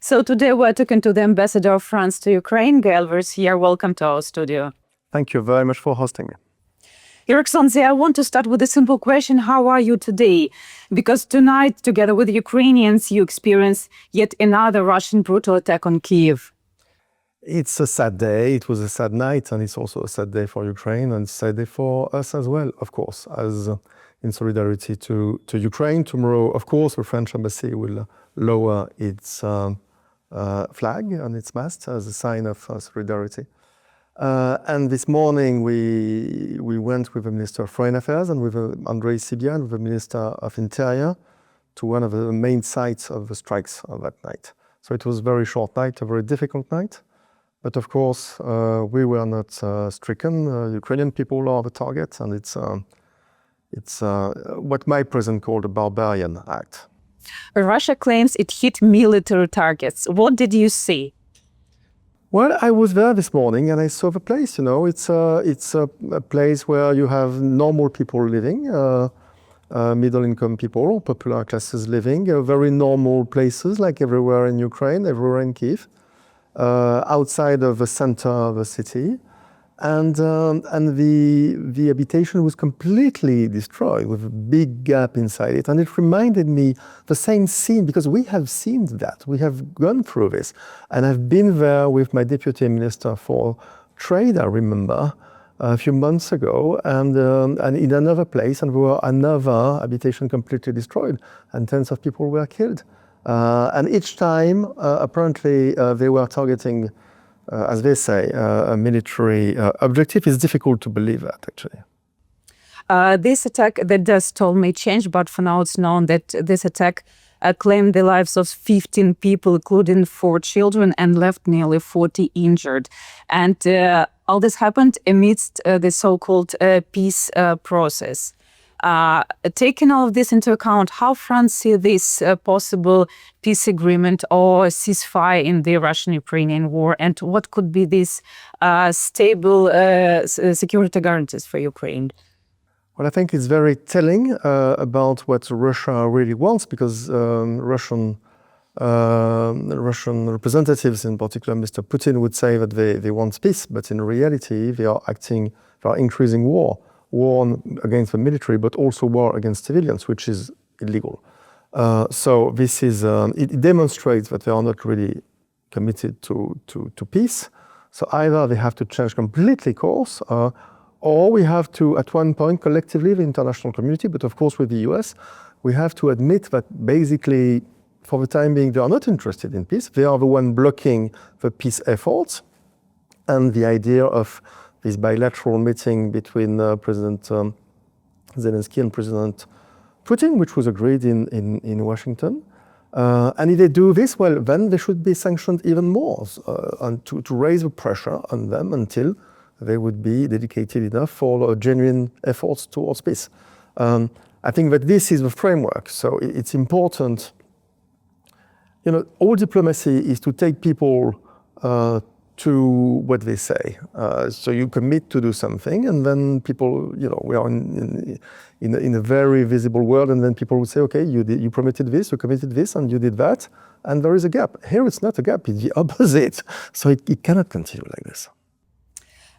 So today we're talking to the ambassador of France to Ukraine, Gaël Veyssière. Welcome to our studio. Thank you very much for hosting me. Your Excellency, I want to start with a simple question. How are you today? Because tonight, together with Ukrainians, you experience yet another Russian brutal attack on Kyiv. It's a sad day. It was a sad night, and it's also a sad day for Ukraine, and a sad day for us as well, of course, as in solidarity to Ukraine. Tomorrow, of course, the French embassy will lower its flag and its mast as a sign of solidarity. And this morning, we went with the Minister of Foreign Affairs and with Andrei Sybian, with the Minister of Interior, to one of the main sites of the strikes of that night. So it was a very short night, a very difficult night. But of course, we were not stricken. Ukrainian people are the target, and it's what my president called a barbarian act. Russia claims it hit military targets. What did you see? Well, I was there this morning and I saw the place. You know, it's a place where you have normal people living, middle-income people, popular classes living, very normal places like everywhere in Ukraine, everywhere in Kyiv, outside of the center of the city. And the habitation was completely destroyed with a big gap inside it. And it reminded me the same scene, because we have seen that. We have gone through this. And I've been there with my deputy minister for trade, I remember, a few months ago, and in another place, and there were another habitation completely destroyed, and tens of people were killed. And each time, apparently, they were targeting as they say, a military objective. Is difficult to believe that, actually. This attack, the death toll may change, but for now it's known that this attack claimed the lives of 15 people, including 4 children, and left nearly 40 injured. And all this happened amidst the so-called peace process. Taking all of this into account, how France sees this possible peace agreement or ceasefire in the Russian-Ukrainian war, and what could be these stable security guarantees for Ukraine? Well, I think it's very telling about what Russia really wants, because Russian representatives, in particular Mr. Putin, would say that they want peace, but in reality they are increasing war against the military, but also war against civilians, which is illegal. So this is, it demonstrates that they are not really committed to peace. So either they have to change completely course, or we have to, at one point, collectively, the international community, but of course with the US, we have to admit that basically, for the time being, they are not interested in peace. They are the one blocking the peace efforts. And the idea of this bilateral meeting between President Zelensky and President Putin, which was agreed in Washington. And if they do this, well, then they should be sanctioned even more, and to raise the pressure on them until they would be dedicated enough for genuine efforts towards peace. I think that this is the framework. So it's important. You know, all diplomacy is to take people to what they say. So you commit to do something, and then people, you know, we are in a very visible world, and then people would say, okay, you promised this, you committed this, and you did that, and there is a gap. Here it's not a gap, it's the opposite. So it cannot continue like this.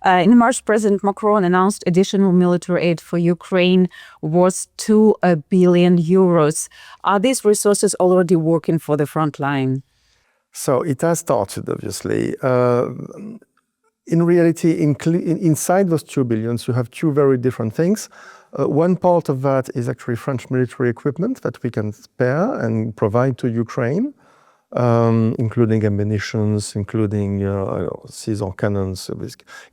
In March, President Macron announced additional military aid for Ukraine worth 2 billion euros. Are these resources already working for the front line? So it has started, obviously. In reality, inside those 2 billions, you have 2 very different things. One part of that is actually French military equipment that we can spare and provide to Ukraine, including ammunitions, including Caesar cannons,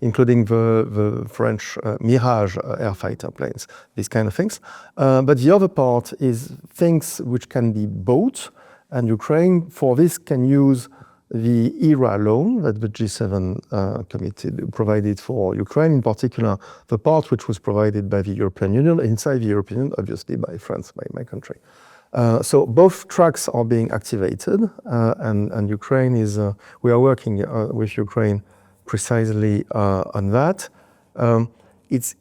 including the French Mirage airfighter planes, these kind of things. But the other part is things which can be bought, and Ukraine, for this, can use the ERA loan that the G7 provided for Ukraine, in particular, the part which was provided by the European Union, inside the European Union, obviously by France, by my country. So both tracks are being activated, and Ukraine is, we are working with Ukraine precisely on that. It's,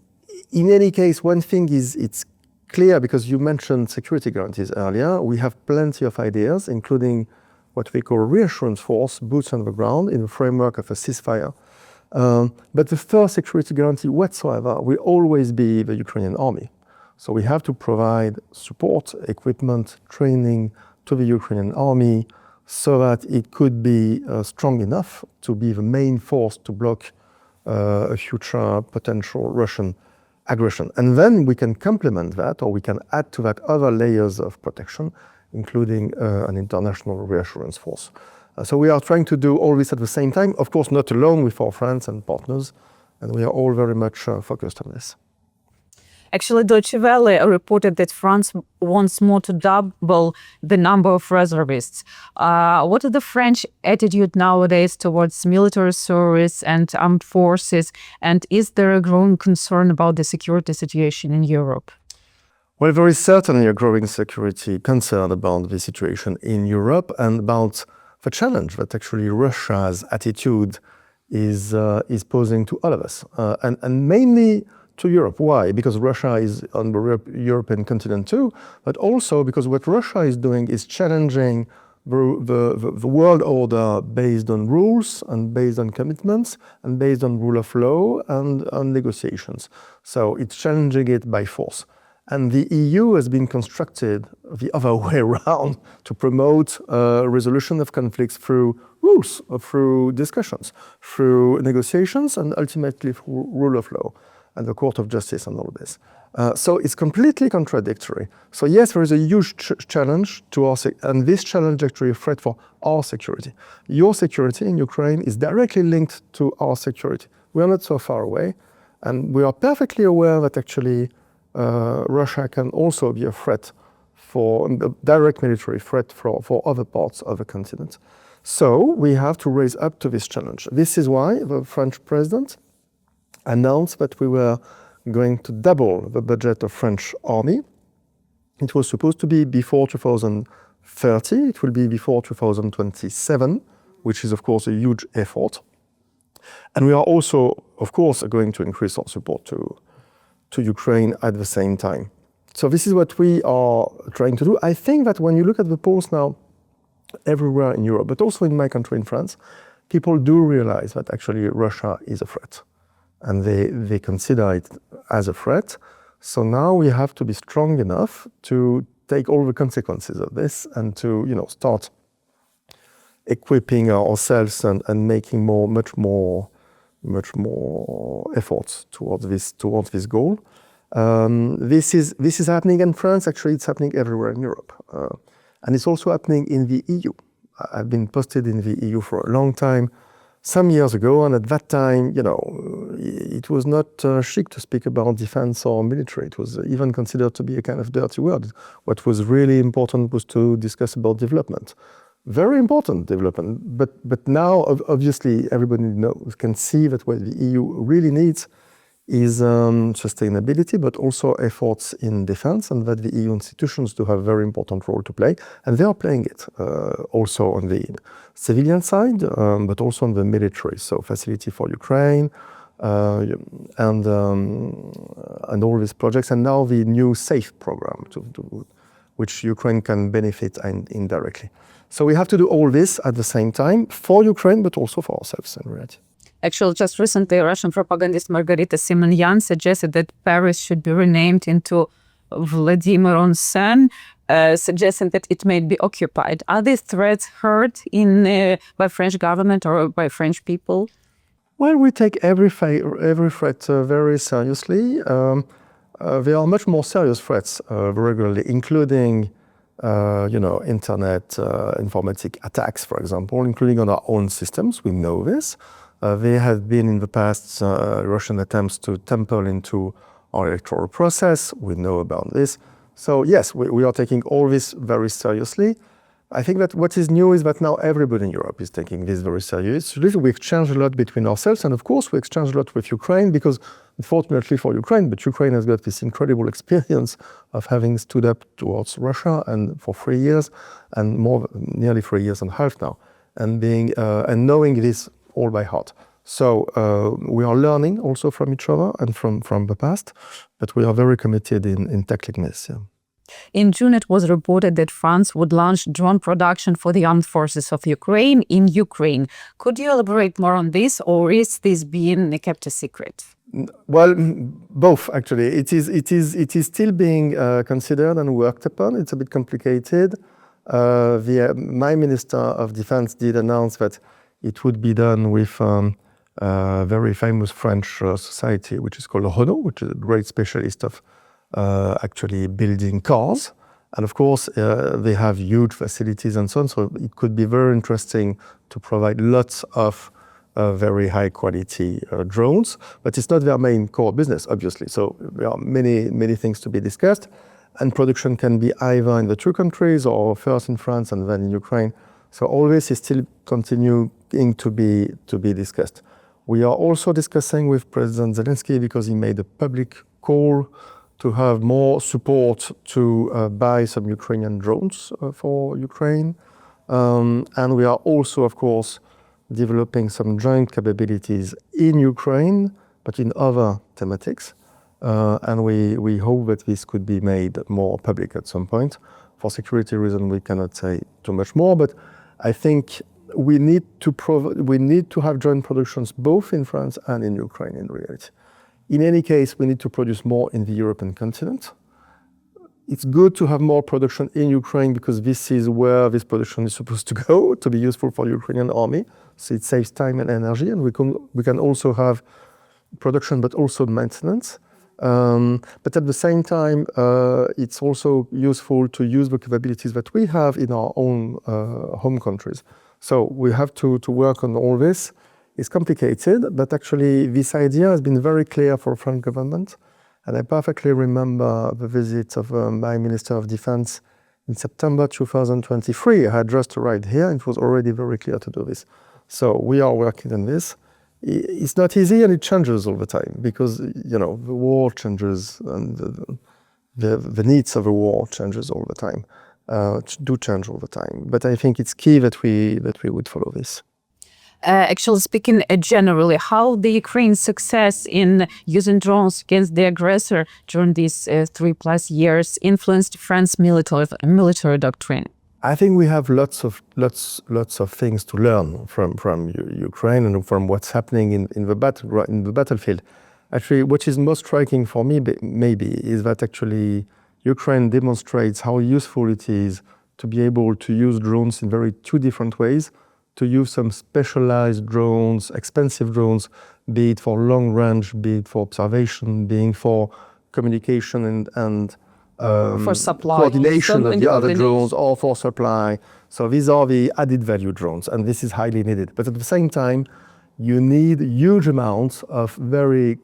in any case, one thing is, it's clear, because you mentioned security guarantees earlier, we have plenty of ideas, including what we call reassurance force, boots on the ground, in the framework of a ceasefire. But the first security guarantee whatsoever will always be the Ukrainian army. So we have to provide support, equipment, training to the Ukrainian army so that it could be strong enough to be the main force to block a future potential Russian aggression. And then we can complement that, or we can add to that other layers of protection, including an international reassurance force. So we are trying to do all this at the same time, of course not alone, with our friends and partners, and we are all very much focused on this. Actually, Deutsche Welle reported that France wants more to double the number of reservists. What is the French attitude nowadays towards military service and armed forces? And is there a growing concern about the security situation in Europe? Well, there is certainly a growing security concern about the situation in Europe and about the challenge that actually Russia's attitude is posing to all of us, and mainly to Europe. Why? Because Russia is on the European continent too, but also because what Russia is doing is challenging the world order based on rules and based on commitments and based on rule of law and on negotiations. So it's challenging it by force. And the EU has been constructed the other way around to promote resolution of conflicts through rules, through discussions, through negotiations, and ultimately through rule of law and the Court of Justice and all this. So it's completely contradictory. So yes, there is a huge challenge to our and this challenge actually a threat for our security. Your security in Ukraine is directly linked to our security. We are not so far away, and we are perfectly aware that actually Russia can also be a threat, for a direct military threat for other parts of the continent. So we have to raise up to this challenge. This is why the French president announced that we were going to double the budget of French army. It was supposed to be before 2030. It will be before 2027, which is of course a huge effort. And we are also, of course, going to increase our support to Ukraine at the same time. So this is what we are trying to do. I think that when you look at the polls now everywhere in Europe, but also in my country, in France, people do realize that actually Russia is a threat. And they consider it as a threat. So now we have to be strong enough to take all the consequences of this and to, start equipping ourselves and making much more efforts towards this goal. This is happening in France. Actually, it's happening everywhere in Europe, and it's also happening in the EU. I've been posted in the EU for a long time, some years ago, and at that time, it was not chic to speak about defense or military. It was even considered to be a kind of dirty word. What was really important was to discuss about development. Very important development, but now obviously everybody can see that what the EU really needs is sustainability, but also efforts in defense, and that the EU institutions do have a very important role to play, and they are playing it also on the civilian side, but also on the military. So facility for Ukraine, and all these projects, and now the new SAFE program, which Ukraine can benefit indirectly. So we have to do all this at the same time for Ukraine, but also for ourselves in reality. Actually, just recently, Russian propagandist Margarita Simonyan suggested that Paris should be renamed into Vladimir Onsen, suggesting that it may be occupied. Are these threats heard by French government or by French people? Well, we take every threat very seriously. There are much more serious threats regularly, including internet informatic attacks, for example, including on our own systems. We know this. There have been in the past Russian attempts to tamper into our electoral process. We know about this. So yes, we are taking all this very seriously. I think that what is new is that now everybody in Europe is taking this very seriously. We exchange a lot between ourselves, and of course we exchange a lot with Ukraine, because unfortunately for Ukraine, but Ukraine has got this incredible experience of having stood up towards Russia and for 3 years, and nearly 3 years and a half now, and knowing this all by heart. So we are learning also from each other and from the past, but we are very committed in tackling this. Yeah. In June, it was reported that France would launch drone production for the armed forces of Ukraine in Ukraine. Could you elaborate more on this, or is this being kept a secret? Well, both actually. It is still being considered and worked upon. It's a bit complicated. My Minister of Defense did announce that it would be done with a very famous French society, which is called Renault, which is a great specialist of actually building cars. And of course, they have huge facilities and so on. So it could be very interesting to provide lots of very high quality drones, but it's not their main core business, obviously. So there are many things to be discussed, and production can be either in the two countries or first in France and then in Ukraine. So all this is still continuing to be discussed. We are also discussing with President Zelensky, because he made a public call to have more support to buy some Ukrainian drones for Ukraine. And we are also, of course, developing some joint capabilities in Ukraine, but in other thematics. And we hope that this could be made more public at some point. For security reasons, we cannot say too much more, but I think we need to have joint productions both in France and in Ukraine in reality. In any case, we need to produce more in the European continent. It's good to have more production in Ukraine, because this is where this production is supposed to go, to be useful for the Ukrainian army. So it saves time and energy, and we can also have production but also maintenance. But at the same time, it's also useful to use the capabilities that we have in our own home countries. So we have to work on all this. It's complicated, but actually this idea has been very clear for the French government. And I perfectly remember the visit of my Minister of Defense in September 2023. I had just arrived here, and it was already very clear to do this. So we are working on this. It's not easy, and it changes all the time, because the war changes, and the needs of the war changes all the time, do change all the time. But I think it's key that we would follow this. Actually speaking, generally, how the Ukraine's success in using drones against the aggressor during these 3+ years influenced France's military doctrine? I think we have lots of things to learn from Ukraine and from what's happening in the battlefield. Actually, what is most striking for me, maybe, is that actually Ukraine demonstrates how useful it is to be able to use drones in two different ways. To use some specialized drones, expensive drones, be it for long range, be it for observation, being for communication and for supply, coordination of the other drones, or for supply. So these are the added value drones, and this is highly needed. But at the same time, you need huge amounts of very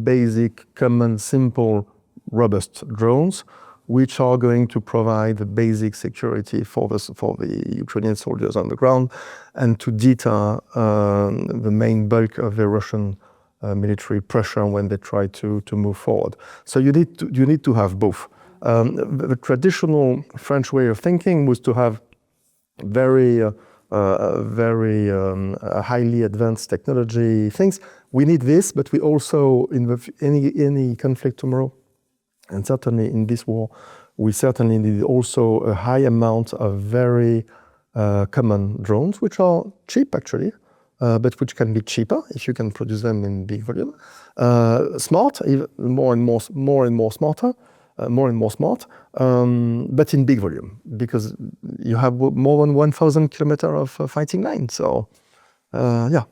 basic, common, simple, robust drones, which are going to provide the basic security for the Ukrainian soldiers on the ground, and to deter the main bulk of the Russian military pressure when they try to move forward. So you need to have both. The traditional French way of thinking was to have very highly advanced technology things. We need this, but we also, in any conflict tomorrow, and certainly in this war, we certainly need also a high amount of very common drones, which are cheap actually, but which can be cheaper if you can produce them in big volume. Smart, even more and more smart, but in big volume, because you have more than 1,000 kilometers of fighting line. So, yeah.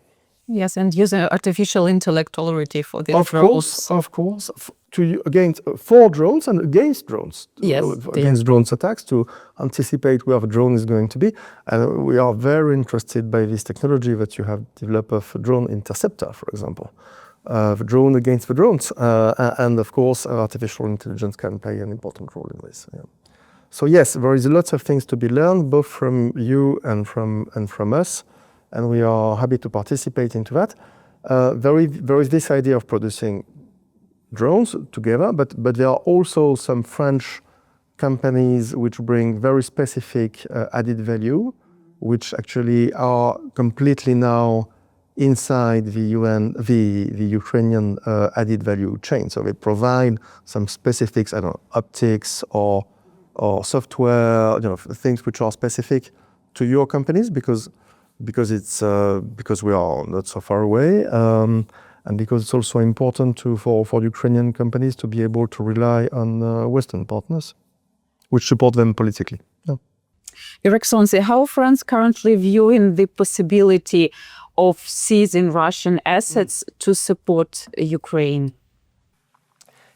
Yes, and using artificial intellect already for the drones. Of course. For drones and against drones. Yes. Against drones attacks, to anticipate where the drone is going to be. And we are very interested by this technology that you have developed of a drone interceptor, for example. The drone against the drones. And of course, artificial intelligence can play an important role in this. Yeah. So yes, there is lots of things to be learned, both from you and from us. And we are happy to participate into that. There is this idea of producing drones together, but there are also some French companies which bring very specific added value, which actually are completely now inside the Ukrainian added value chain. So they provide some specifics, I don't know, optics or or software, things which are specific to your companies because we are not so far away, and because it's also important for Ukrainian companies to be able to rely on Western partners, which support them politically. Yeah. Your Excellency, how France currently viewing the possibility of seizing Russian assets to support Ukraine?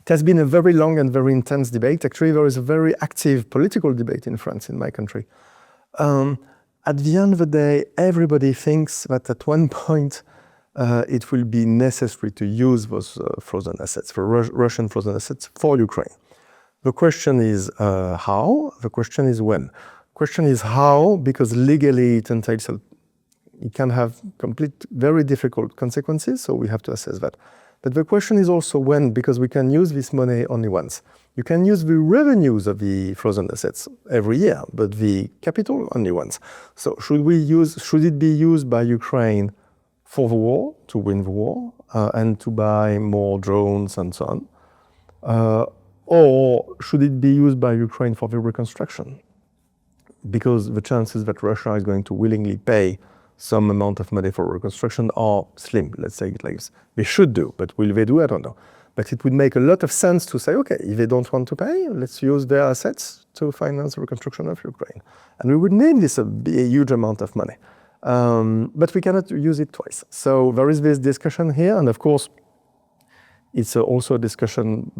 It has been a very long and very intense debate. Actually, there is a very active political debate in France, in my country. At the end of the day, everybody thinks that at one point it will be necessary to use those frozen assets, for Russian frozen assets, for Ukraine. The question is how, the question is when. The question is how, because legally it entails, it can have very difficult consequences, so we have to assess that. But the question is also when, because we can use this money only once. You can use the revenues of the frozen assets every year, but the capital only once. So should it be used by Ukraine for the war, to win the war, and to buy more drones and so on? Or should it be used by Ukraine for the reconstruction? Because the chances that Russia is going to willingly pay some amount of money for reconstruction are slim, let's say it like this. They should do, but will they do? I don't know. But it would make a lot of sense to say, okay, if they don't want to pay, let's use their assets to finance the reconstruction of Ukraine. And we would need this a huge amount of money. But we cannot use it twice. So there is this discussion here, and of course, it's also a discussion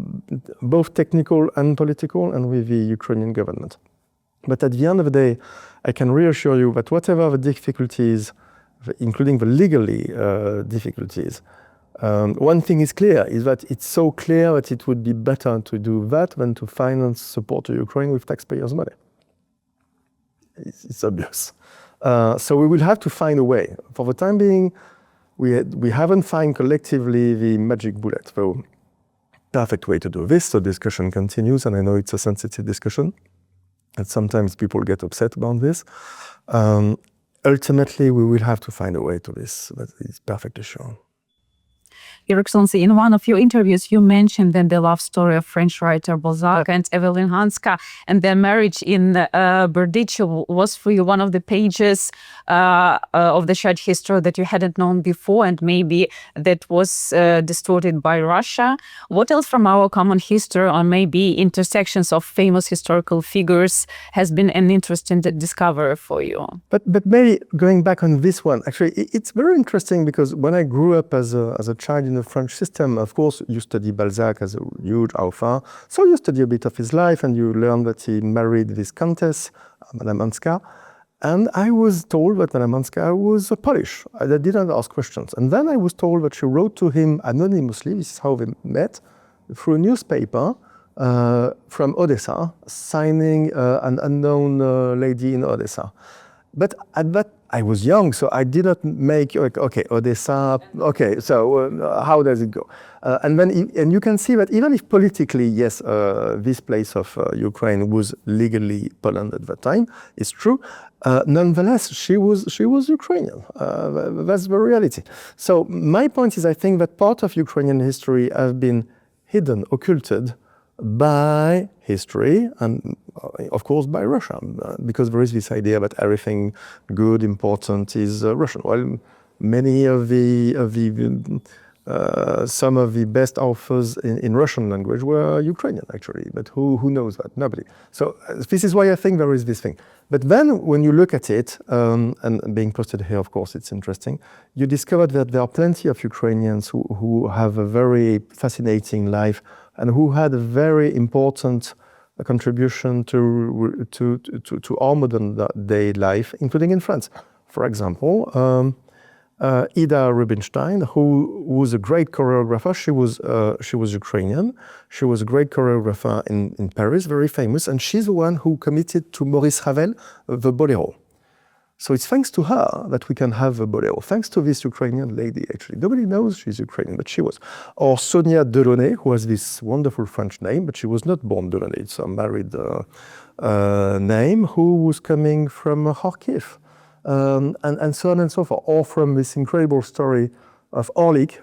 both technical and political and with the Ukrainian government. But at the end of the day, I can reassure you that whatever the difficulties, including the legally difficulties, one thing is clear, is that it's so clear that it would be better to do that than to finance support to Ukraine with taxpayers' money. It's obvious. So we will have to find a way. For the time being, we haven't found collectively the magic bullet, the perfect way to do this. The discussion continues, and I know it's a sensitive discussion. And sometimes people get upset about this. Ultimately, we will have to find a way to this, that is perfectly sure. Your Excellency, in one of your interviews, you mentioned that the love story of French writer Balzac and Evelyn Hanska and their marriage in Berdichev was for you one of the pages of the shared history that you hadn't known before, and maybe that was distorted by Russia. What else from our common history, or maybe intersections of famous historical figures, has been an interesting discovery for you? But maybe going back on this one, actually, it's very interesting because when I grew up as a child in the French system, of course, you study Balzac as a huge author, so you study a bit of his life and you learn that he married this countess, Madame Hanska, and I was told that Madame Hanska was Polish. I didn't ask questions. And then I was told that she wrote to him anonymously, this is how they met, through a newspaper from Odessa, signing an unknown lady in Odessa. But at that, I was young, so I did not make, okay, Odessa, okay, so how does it go? And you can see that even if politically, yes, this place of Ukraine was legally Poland at that time, it's true, nonetheless, she was Ukrainian. That's the reality. So my point is, I think that part of Ukrainian history has been hidden, occulted, by history and of course by Russia, because there is this idea that everything good, important is Russian. Well, many of some of the best authors in Russian language were Ukrainian actually, but who knows that? Nobody. So this is why I think there is this thing. But then when you look at it, and being posted here, of course, it's interesting, you discover that there are plenty of Ukrainians who have a very fascinating life and who had a very important contribution to our modern day life, including in France. For example, Ida Rubinstein, who was a great choreographer. She was Ukrainian. She was a great choreographer in Paris, very famous, and she's the one who committed to Maurice Ravel the Bolero. So it's thanks to her that we can have a Bolero, thanks to this Ukrainian lady, actually. Nobody knows she's Ukrainian, but she was. Or Sonia Delaunay, who has this wonderful French name, but she was not born Delaunay, it's a married name, who was coming from Kyiv. And so on and so forth, or from this incredible story of Orlik,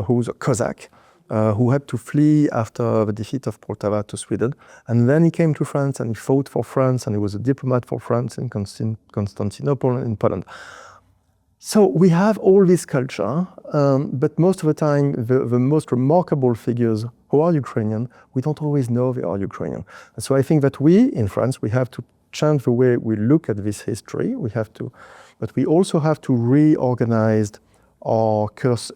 who's a Cossack, who had to flee after the defeat of Poltava to Sweden. And then he came to France and he fought for France, and he was a diplomat for France in Constantinople in Poland. So we have all this culture, but most of the time, the most remarkable figures who are Ukrainian, we don't always know they are Ukrainian. And so I think that we, in France, we have to change the way we look at this history. But we also have to reorganize our course,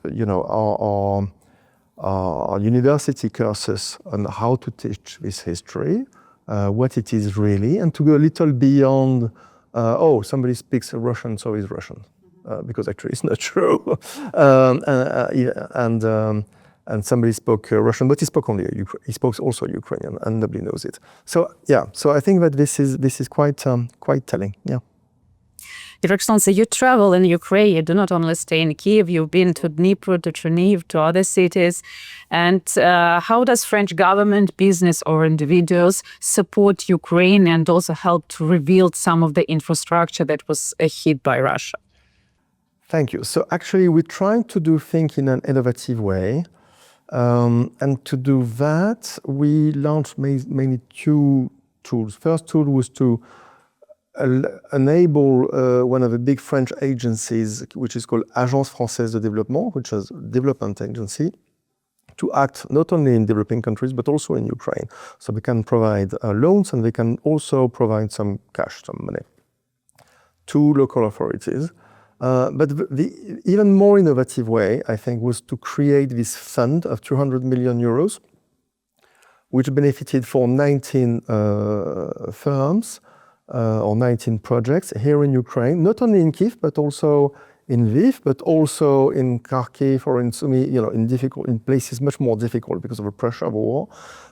our university courses on how to teach this history, what it is really, and to go a little beyond, somebody speaks Russian, so he's Russian. Because actually it's not true. And somebody spoke Russian, but he spoke also Ukrainian, and nobody knows it. So I think that this is quite telling. Yeah. Your Excellency, you travel in Ukraine. You do not only stay in Kyiv. You've been to Dnipro, to Chernihiv, to other cities. And how does French government, business, or individuals support Ukraine and also help to rebuild some of the infrastructure that was hit by Russia? Thank you. So actually, we're trying to do things in an innovative way. And to do that, we launched mainly two tools. First tool was to enable one of the big French agencies, which is called Agence Française de Développement, which is a development agency, to act not only in developing countries, but also in Ukraine. So they can provide loans, and they can also provide some cash, some money to local authorities. But the even more innovative way, I think, was to create this fund of 200 million euros, which benefited for 19 firms or 19 projects here in Ukraine, not only in Kyiv, but also in Lviv, but also in Kharkiv or in Sumy, in places much more difficult because of the pressure of war,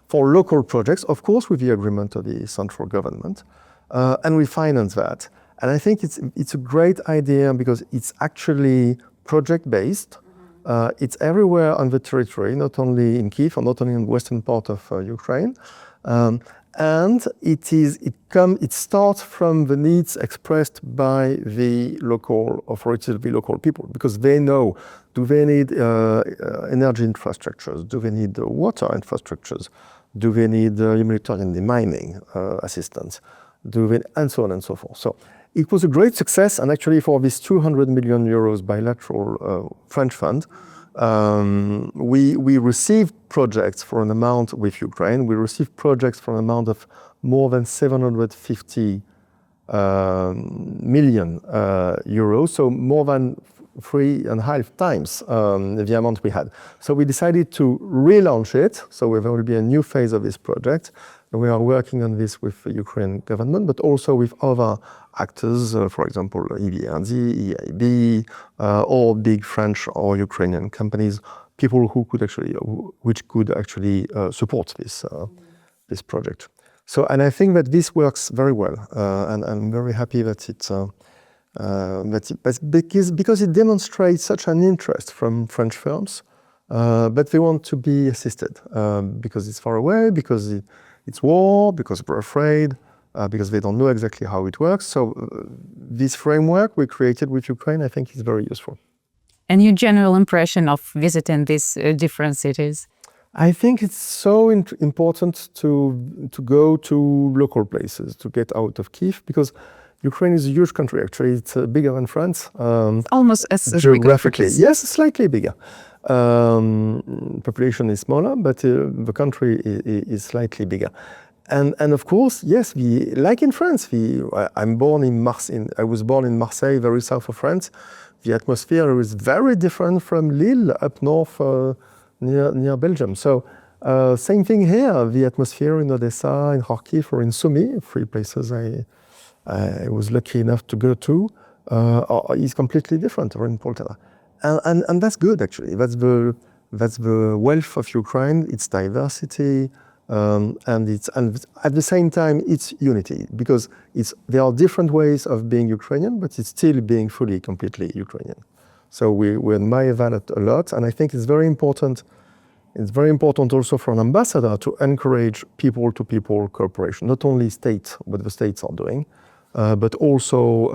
for local projects, of course, with the agreement of the central government, and we finance that. And I think it's a great idea because it's actually project-based. It's everywhere on the territory, not only in Kyiv or not only in the western part of Ukraine. And it starts from the needs expressed by the local authorities, the local people, because they know, do they need energy infrastructures? Do they need water infrastructures? Do they need humanitarian demining assistance? And so on and so forth. So it was a great success, and actually for this 200 million euros bilateral French fund, we received projects for an amount with Ukraine. We received projects for an amount of more than 750 million euros, so more than 3.5 times the amount we had. So we decided to relaunch it, so there will be a new phase of this project. We are working on this with the Ukrainian government, but also with other actors, for example, EBRD, EIB, or big French or Ukrainian companies, people which could actually support this project. So, and I think that this works very well, and I'm very happy that because it demonstrates such an interest from French firms, but they want to be assisted because it's far away, because it's war, because we're afraid, because they don't know exactly how it works. So this framework we created with Ukraine, I think, is very useful. And your general impression of visiting these different cities? I think it's so important to go to local places, to get out of Kyiv, because Ukraine is a huge country. Actually, it's bigger than France. Almost as geographically, yes, slightly bigger. Population is smaller, but the country is slightly bigger. And of course, yes, like in France, I was born in Marseille, very south of France. The atmosphere is very different from Lille, up north near Belgium. So same thing here. The atmosphere in Odessa, in Kharkiv, or in Sumy, 3 places I was lucky enough to go to, is completely different, or in Poltava. And that's good, actually. That's the wealth of Ukraine, its diversity, and at the same time, it's unity, because there are different ways of being Ukrainian, but it's still being fully, completely Ukrainian. So we admire that a lot, and I think it's very important. It's very important also for an ambassador to encourage people-to-people cooperation, not only states, what the states are doing, but also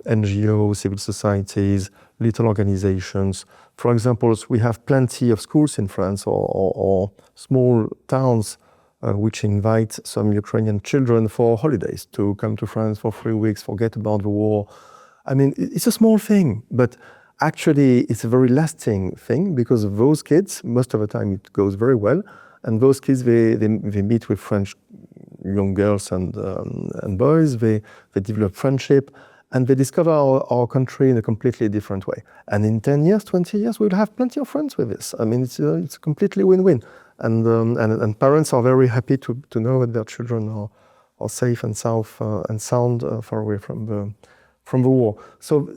NGOs, civil societies, little organizations. For example, we have plenty of schools in France or small towns which invite some Ukrainian children for holidays to come to France for 3 weeks, forget about the war. I mean, it's a small thing, but actually it's a very lasting thing, because those kids, most of the time it goes very well, and those kids, they meet with French young girls and boys, they develop friendship, and they discover our country in a completely different way. And in 10 years, 20 years, we'll have plenty of friends with this. I mean, it's a completely win-win. And parents are very happy to know that their children are safe and sound far away from the war. So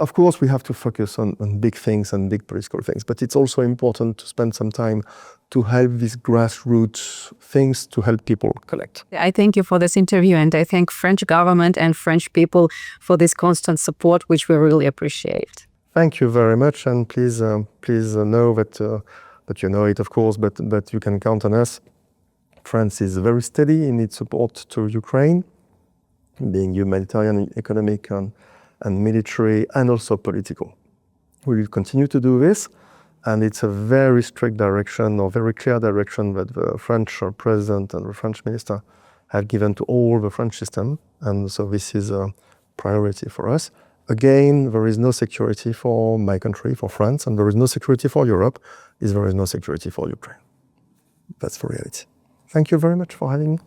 of course, we have to focus on big things and big political things, but it's also important to spend some time to help these grassroots things to help people collect. I thank you for this interview, and I thank French government and French people for this constant support, which we really appreciate. Thank you very much, and please know that you know it, of course, but you can count on us. France is very steady in its support to Ukraine, being humanitarian, economic, and military, and also political. We will continue to do this, and it's a very strict direction, or very clear direction, that the French president and the French minister have given to all the French system, and so this is a priority for us. Again, there is no security for my country, for France, and there is no security for Europe, there is no security for Ukraine. That's the reality. Thank you very much for having me.